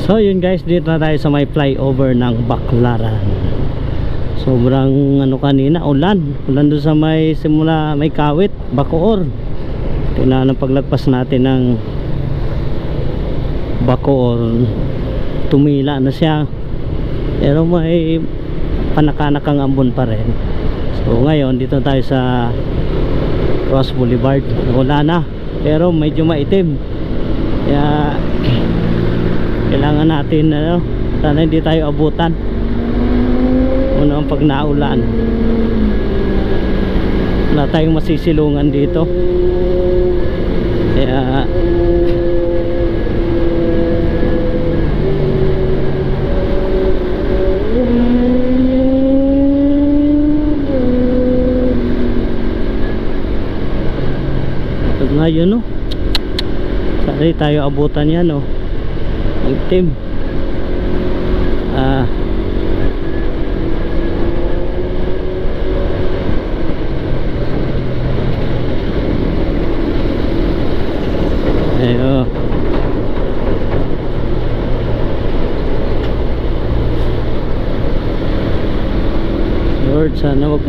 So yun guys, dito na tayo sa may flyover ng Baclaran. Sobrang ano kanina, ulan doon sa may simula, may Kawit, Bacoor. Tingnan ang paglagpas natin ng Bacoor, tumila na siya, pero may panakanakang ambon pa rin. So ngayon dito tayo sa Cross Boulevard. Wala na, pero medyo maitim, kaya kailangan natin sana hindi tayo abutan unang pag naulan. Wala tayong masisilungan dito, kaya ngayon sana tayo abutan yan itim. Ayo Lord, sana wag